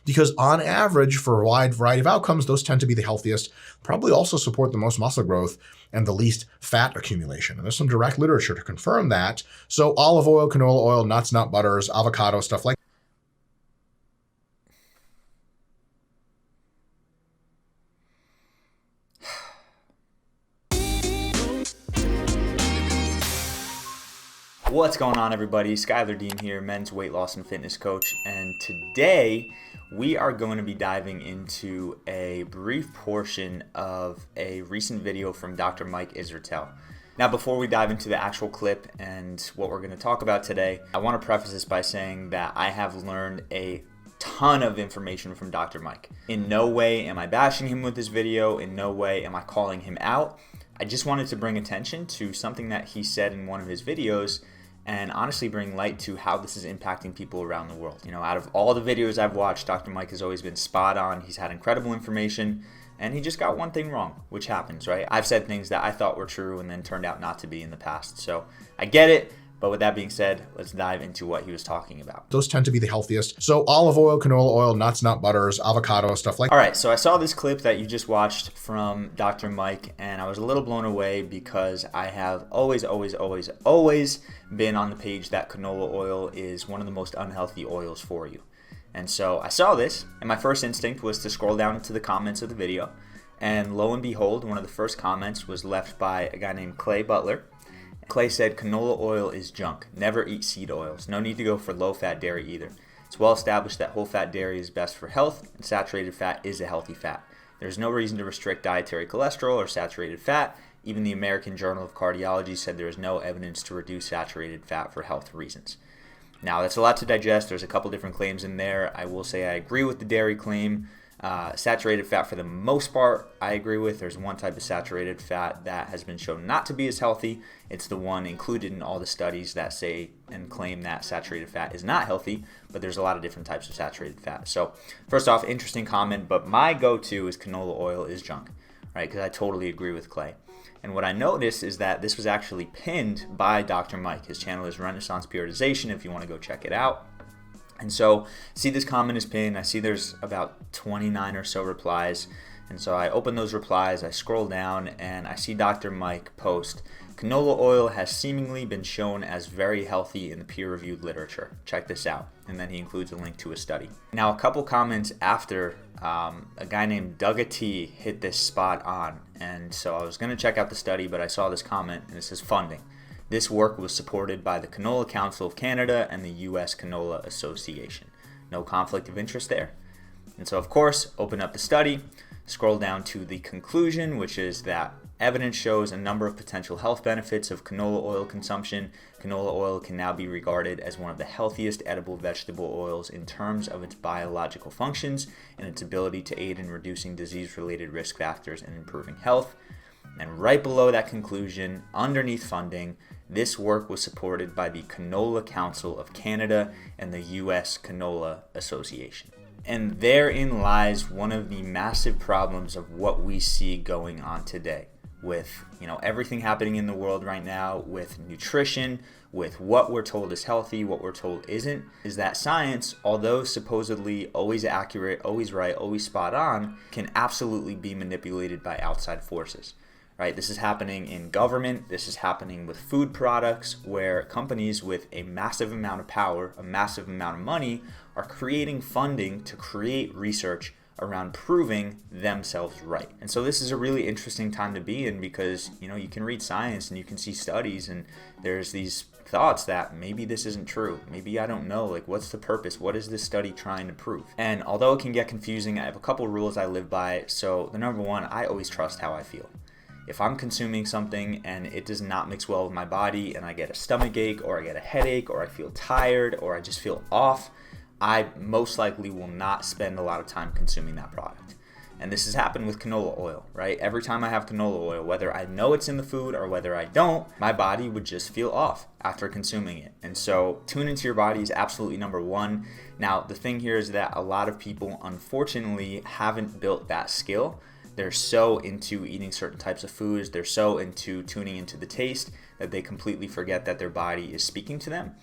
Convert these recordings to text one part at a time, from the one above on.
because on average, for a wide variety of outcomes, those tend to be the healthiest, probably also support the most muscle growth and the least fat accumulation. And there's some direct literature to confirm that. So olive oil, canola oil, nuts, nut butters, avocado, stuff like What's going on, everybody? Schuyler Diehm here, men's weight loss and fitness coach, and today we are going to be diving into a brief portion of a recent video from Dr. Mike Israetel. Now, before we dive into the actual clip and what we're going to talk about today, I want to preface this by saying that I have learned a ton of information from Dr. Mike. In no way am I bashing him with this video, in no way am I calling him out. I just wanted to bring attention to something that he said in one of his videos and honestly bring light to how this is impacting people around the world. You know, out of all the videos I've watched, Dr. Mike has always been spot on. He's had incredible information, and he just got one thing wrong, which happens, right? I've said things that I thought were true and then turned out not to be in the past. So I get it. But with that being said, let's dive into what he was talking about. those tend to be the healthiest. So olive oil, canola oil, nuts, nut butters, avocado, stuff like that. All right, so I saw this clip that you just watched from Dr. Mike, and I was a little blown away because I have always been on the page that canola oil is one of the most unhealthy oils for you. And so I saw this, and my first instinct was to scroll down into the comments of the video, and lo and behold, one of the first comments was left by a guy named Clay Butler. Clay said, "Canola oil is junk. Never eat seed oils. No need to go for low-fat dairy either. It's well established that whole-fat dairy is best for health, and saturated fat is a healthy fat. There's no reason to restrict dietary cholesterol or saturated fat. Even the American Journal of Cardiology said there is no evidence to reduce saturated fat for health reasons." Now, that's a lot to digest. There's a couple different claims in there. I will say I agree with the dairy claim. Saturated fat, for the most part, I agree with. There's one type of saturated fat that has been shown not to be as healthy. It's the one included in all the studies that say and claim that saturated fat is not healthy, but there's a lot of different types of saturated fat. So first off, interesting comment, but my go-to is canola oil is junk, right? Because I totally agree with Clay. And what I noticed is that this was actually pinned by Dr. Mike. His channel is Renaissance Periodization if you want to go check it out. And so, see this comment is pinned. I see there's about 29 or so replies. And so I open those replies, I scroll down, and I see Dr. Mike post, "Canola oil has seemingly been shown as very healthy in the peer-reviewed literature. Check this out." And then he includes a link to a study. Now, a couple comments after, a guy named Doug T hit this spot on. And so I was going to check out the study, but I saw this comment, and it says funding. This work was supported by the Canola Council of Canada and the U.S. Canola Association. No conflict of interest there. And so, of course, open up the study, scroll down to the conclusion, which is that evidence shows a number of potential health benefits of canola oil consumption. Canola oil can now be regarded as one of the healthiest edible vegetable oils in terms of its biological functions and its ability to aid in reducing disease-related risk factors and improving health. And right below that conclusion, underneath funding, this work was supported by the Canola Council of Canada and the U.S. Canola Association. And therein lies one of the massive problems of what we see going on today with, everything happening in the world right now, with nutrition, with what we're told is healthy, what we're told isn't, is that science, although supposedly always accurate, always right, always spot on, can absolutely be manipulated by outside forces. Right? This is happening in government. This is happening with food products, where companies with a massive amount of power, a massive amount of money, are creating funding to create research around proving themselves right. And so this is a really interesting time to be in because, you can read science and you can see studies and there's these thoughts that maybe this isn't true. Maybe I don't know. Like, what's the purpose? What is this study trying to prove? And although it can get confusing, I have a couple rules I live by. So the number one, I always trust how I feel. If I'm consuming something and it does not mix well with my body and I get a stomach ache or I get a headache or I feel tired or I just feel off, I most likely will not spend a lot of time consuming that product. And this has happened with canola oil, right? Every time I have canola oil, whether I know it's in the food or whether I don't, my body would just feel off after consuming it. And so tune into your body is absolutely number one. Now, the thing here is that a lot of people, unfortunately, haven't built that skill. They're so into eating certain types of foods, they're so into tuning into the taste that they completely forget that their body is speaking to them.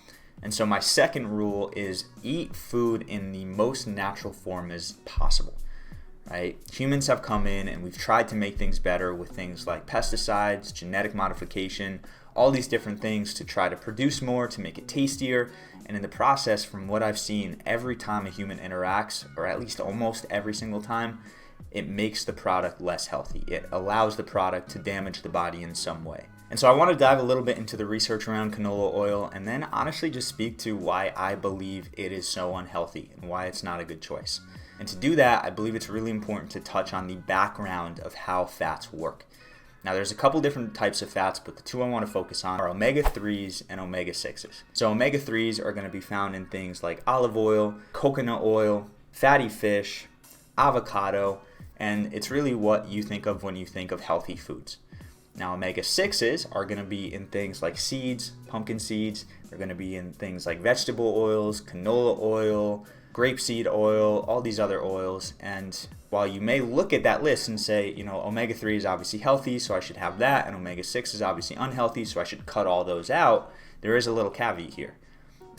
And so my second rule is eat food in the most natural form as possible, right? Humans have come in and we've tried to make things better with things like pesticides, genetic modification, all these different things to try to produce more, to make it tastier. And in the process, from what I've seen, every time a human interacts, or at least almost every single time, it makes the product less healthy. It allows the product to damage the body in some way. And so I want to dive a little bit into the research around canola oil and then honestly just speak to why I believe it is so unhealthy and why it's not a good choice. And to do that, I believe it's really important to touch on the background of how fats work. Now there's a couple different types of fats, but the two I want to focus on are omega-3s and omega-6s. So omega-3s are going to be found in things like olive oil, coconut oil, fatty fish, avocado, and it's really what you think of when you think of healthy foods. Now, omega-6s are going to be in things like seeds, pumpkin seeds. They're going to be in things like vegetable oils, canola oil, grapeseed oil, all these other oils. And while you may look at that list and say, omega-3 is obviously healthy, so I should have that, and omega-6 is obviously unhealthy, so I should cut all those out, there is a little caveat here.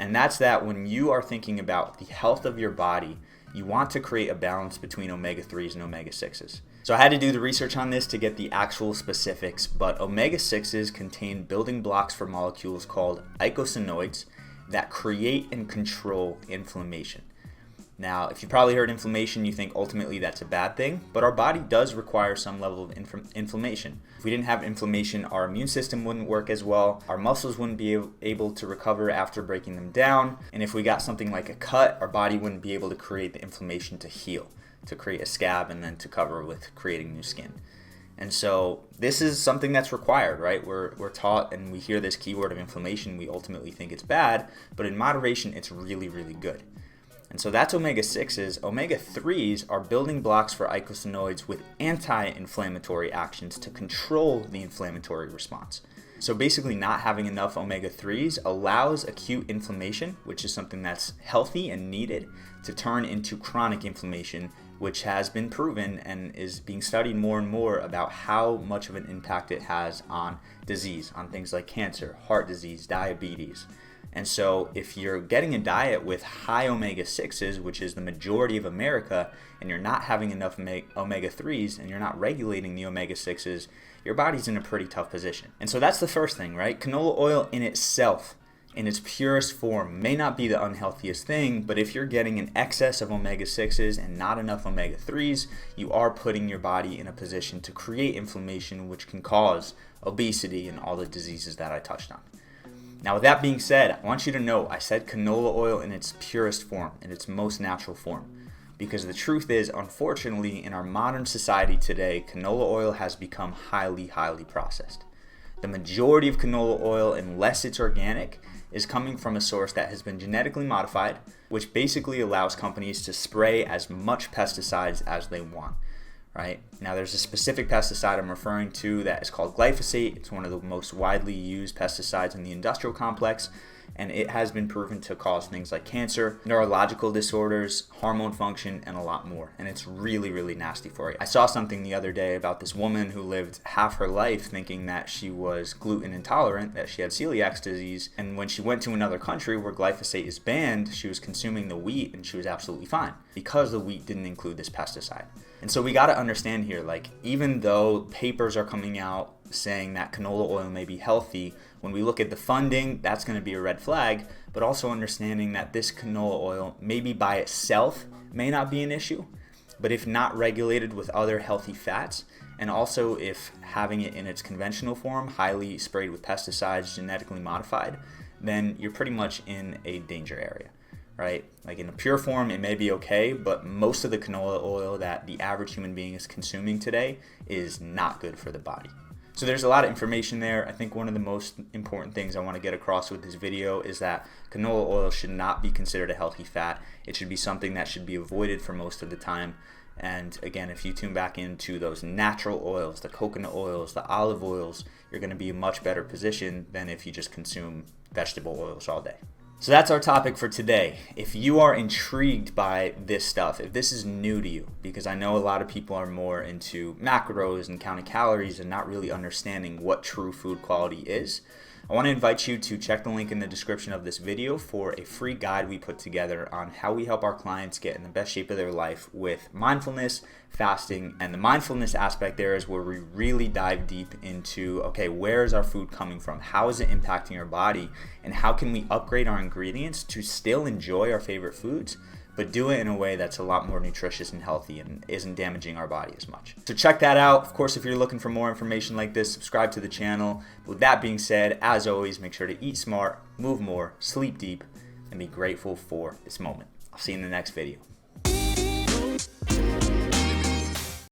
And that's that when you are thinking about the health of your body, you want to create a balance between omega-3s and omega-6s. So I had to do the research on this to get the actual specifics, but omega-6s contain building blocks for molecules called eicosanoids that create and control inflammation. Now, if you've probably heard inflammation, you think ultimately that's a bad thing, but our body does require some level of inflammation. If we didn't have inflammation, our immune system wouldn't work as well, our muscles wouldn't be able to recover after breaking them down, and if we got something like a cut, our body wouldn't be able to create the inflammation to heal, to create a scab and then to cover with creating new skin. And so this is something that's required, right? We're taught and we hear this keyword of inflammation, we ultimately think it's bad, but in moderation, it's really, really good. And so that's omega-6s. Omega-3s are building blocks for eicosanoids with anti-inflammatory actions to control the inflammatory response. So basically not having enough omega-3s allows acute inflammation, which is something that's healthy and needed, to turn into chronic inflammation, which has been proven and is being studied more and more about how much of an impact it has on disease, on things like cancer, heart disease, diabetes. And so if you're getting a diet with high omega-6s, which is the majority of America, and you're not having enough omega-3s and you're not regulating the omega-6s, your body's in a pretty tough position. And so that's the first thing, right? Canola oil in itself, in its purest form, may not be the unhealthiest thing, but if you're getting an excess of omega-6s and not enough omega-3s, you are putting your body in a position to create inflammation, which can cause obesity and all the diseases that I touched on. Now, with that being said, I want you to know I said canola oil in its purest form, in its most natural form, because the truth is, unfortunately, in our modern society today, canola oil has become highly, highly processed. The majority of canola oil, unless it's organic, is coming from a source that has been genetically modified, which basically allows companies to spray as much pesticides as they want. Right? Now there's a specific pesticide I'm referring to that is called glyphosate. It's one of the most widely used pesticides in the industrial complex, and it has been proven to cause things like cancer, neurological disorders, hormone function, and a lot more. And it's really, really nasty for you. I saw something the other day about this woman who lived half her life thinking that she was gluten intolerant, that she had celiac disease, and when she went to another country where glyphosate is banned, she was consuming the wheat and she was absolutely fine because the wheat didn't include this pesticide. And so we got to understand here, like, even though papers are coming out saying that canola oil may be healthy, when we look at the funding, that's going to be a red flag, but also understanding that this canola oil maybe by itself may not be an issue, but if not regulated with other healthy fats, and also if having it in its conventional form, highly sprayed with pesticides, genetically modified, then you're pretty much in a danger area. Right? Like in a pure form, it may be okay, but most of the canola oil that the average human being is consuming today is not good for the body. So there's a lot of information there. I think one of the most important things I want to get across with this video is that canola oil should not be considered a healthy fat. It should be something that should be avoided for most of the time. And again, if you tune back into those natural oils, the coconut oils, the olive oils, you're going to be in a much better position than if you just consume vegetable oils all day. So that's our topic for today. If you are intrigued by this stuff, if this is new to you, because I know a lot of people are more into macros and counting calories and not really understanding what true food quality is, I want to invite you to check the link in the description of this video for a free guide we put together on how we help our clients get in the best shape of their life with mindfulness, fasting, and the mindfulness aspect there is where we really dive deep into, okay, where is our food coming from? How is it impacting our body? And how can we upgrade our ingredients to still enjoy our favorite foods, but do it in a way that's a lot more nutritious and healthy and isn't damaging our body as much. So check that out. Of course, if you're looking for more information like this, subscribe to the channel. With that being said, as always, make sure to eat smart, move more, sleep deep, and be grateful for this moment. I'll see you in the next video.